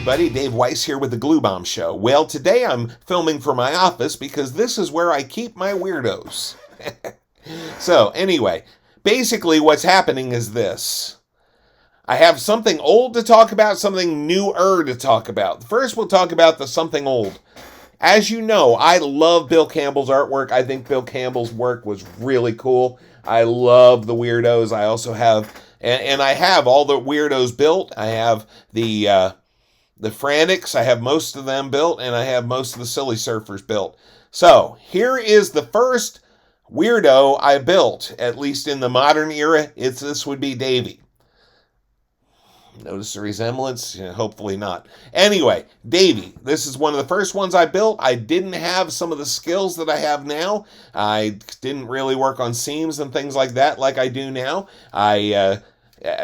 everybody, Dave Weiss here with the Glue Bomb Show. Well, today I'm filming from my office because this is where I keep my weirdos. So, anyway, basically what's happening is this. I have something old to talk about, something newer to talk about. First, we'll talk about the something old. As you know, I love Bill Campbell's artwork. I think Bill Campbell's work was really cool. I love the Weird-Ohs. I also have... And I have all the Weird-Ohs built. I have the Frantics. I have most of them built, and I have most of the Silly Surfers built. So here is the first Weird-Oh I built, at least in the modern era. This would be Davey. Notice the resemblance? Yeah, hopefully not. Anyway, Davey. This is one of the first ones I built. I didn't have some of the skills that I have now. I didn't really work on seams and things like that like I do now.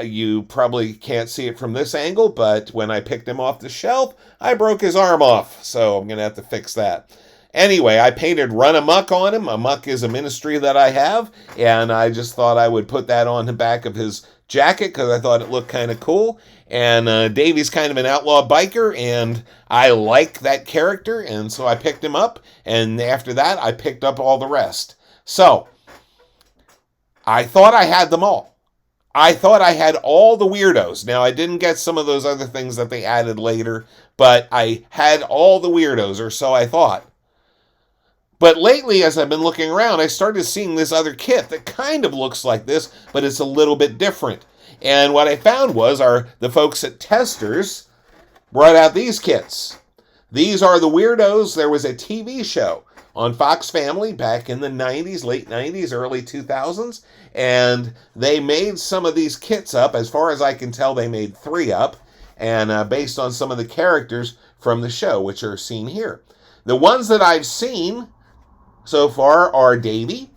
You probably can't see it from this angle, but when I picked him off the shelf, I broke his arm off, so I'm going to have to fix that. Anyway, I painted Run Amok on him. Amok is a ministry that I have, and I just thought I would put that on the back of his jacket because I thought it looked kind of cool. And Davey's kind of an outlaw biker, and I like that character, and so I picked him up, and after that, I picked up all the rest. So, I thought I had them all. I thought I had all the Weird-Ohs. Now, I didn't get some of those other things that they added later, but I had all the Weird-Ohs, or so I thought. But lately, as I've been looking around, I started seeing this other kit that kind of looks like this, but it's a little bit different. And what I found was the folks at Testors brought out these kits. These are the Weird-Ohs. There was a TV show on Fox Family back in the 90s, late 90s, early 2000s, and they made some of these kits up. As far as I can tell, they made 3 up, and based on some of the characters from the show, which are seen here. The ones that I've seen so far are Davey.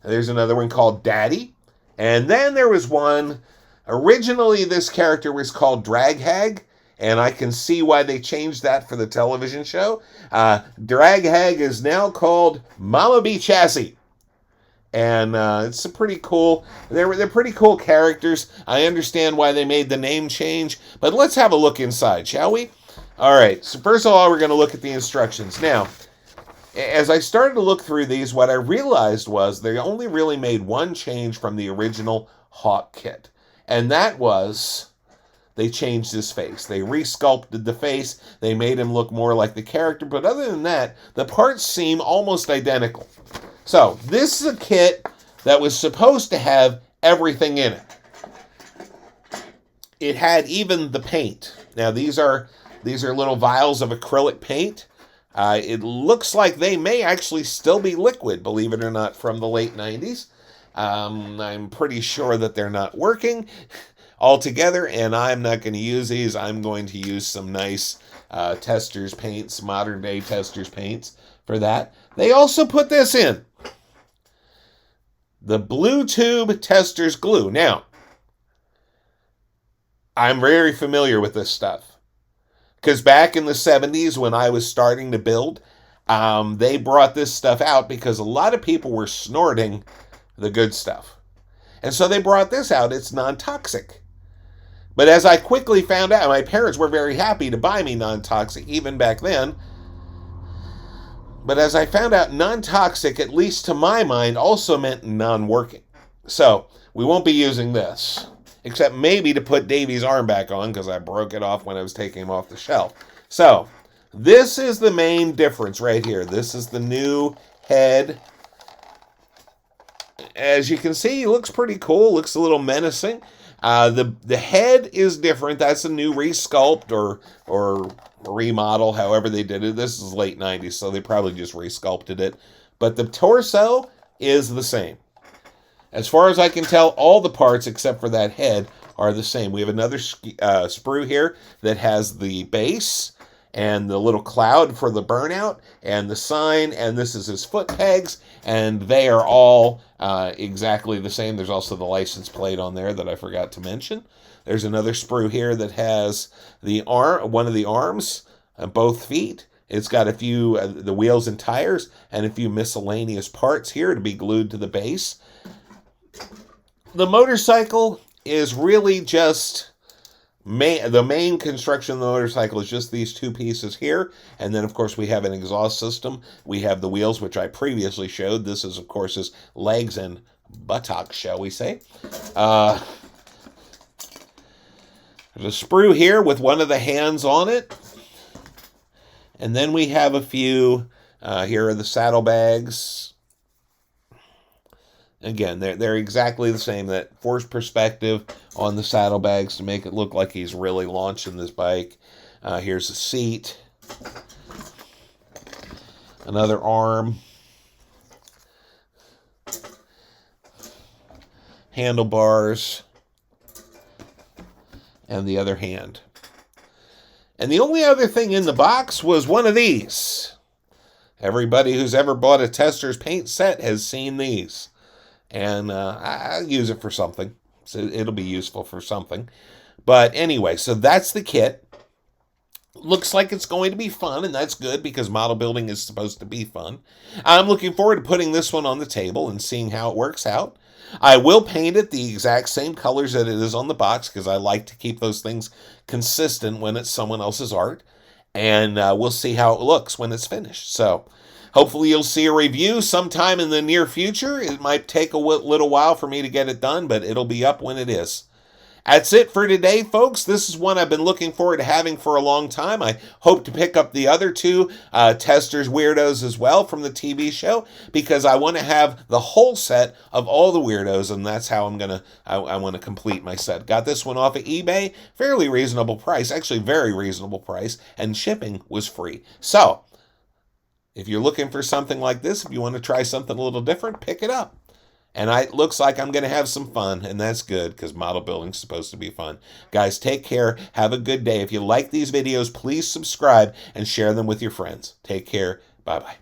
There's another one called Daddy, and then there was one, originally this character was called Drag Hag, and I can see why they changed that for the television show. Drag Hag is now called Mama B. Chassis. And it's a pretty cool, they're pretty cool characters. I understand why they made the name change, but let's have a look inside, shall we? All right, so first of all, we're going to look at the instructions. Now, as I started to look through these, what I realized was they only really made one change from the original Hawk kit, and that was they changed his face. They resculpted the face. They made him look more like the character. But other than that, the parts seem almost identical. So this is a kit that was supposed to have everything in it. It had even the paint. Now these are little vials of acrylic paint. It looks like they may actually still be liquid, believe it or not, from the late 90s. I'm pretty sure that they're not working altogether, and I'm not going to use these. I'm going to use some nice Testors paints, modern day Testors paints for that. They also put this in. The Blue Tube Testors glue. Now, I'm very familiar with this stuff. Because back in the 70s when I was starting to build, they brought this stuff out because a lot of people were snorting the good stuff. And so they brought this out. It's non-toxic. But as I quickly found out, my parents were very happy to buy me non-toxic, even back then. But as I found out, non-toxic, at least to my mind, also meant non-working. So, we won't be using this. Except maybe to put Davey's arm back on, because I broke it off when I was taking him off the shelf. So, this is the main difference right here. This is the new head. As you can see, he looks pretty cool. Looks a little menacing. The head is different. That's a new resculpt or remodel, however they did it. This is late 90s, so they probably just resculpted it. But the torso is the same. As far as I can tell, all the parts except for that head are the same. We have another sprue here that has the base and the little cloud for the burnout and the sign, and this is his foot pegs, and they are all exactly the same. There's also the license plate on there that I forgot to mention. There's another sprue here that has the one of the arms, both feet. It's got a few, the wheels and tires, and a few miscellaneous parts here to be glued to the base. The motorcycle is really just The main construction of the motorcycle is just these two pieces here, and then of course we have an exhaust system. We have the wheels, which I previously showed. This is of course his legs and buttocks, shall we say. There's a sprue here with one of the hands on it, and then we have a few. Here are the saddlebags. Again, they're exactly the same. That forced perspective on the saddlebags to make it look like he's really launching this bike. Here's a seat. Another arm. Handlebars. And the other hand. And the only other thing in the box was one of these. Everybody who's ever bought a Testors paint set has seen these. And I'll use it for something. So it'll be useful for something. But anyway, so that's the kit. Looks like it's going to be fun, and that's good because model building is supposed to be fun. I'm looking forward to putting this one on the table and seeing how it works out. I will paint it the exact same colors that it is on the box because I like to keep those things consistent when it's someone else's art. And we'll see how it looks when it's finished. So hopefully you'll see a review sometime in the near future. It might take a little while for me to get it done, but it'll be up when it is. That's it for today, folks. This is one I've been looking forward to having for a long time. I hope to pick up the other two Testors Weird-Ohs as well from the TV show because I want to have the whole set of all the Weird-Ohs, and that's how I want to complete my set. Got this one off of eBay, fairly reasonable price, actually very reasonable price, and shipping was free. So if you're looking for something like this, if you want to try something a little different, pick it up. And it looks like I'm going to have some fun, and that's good because model building is supposed to be fun. Guys, take care. Have a good day. If you like these videos, please subscribe and share them with your friends. Take care. Bye-bye.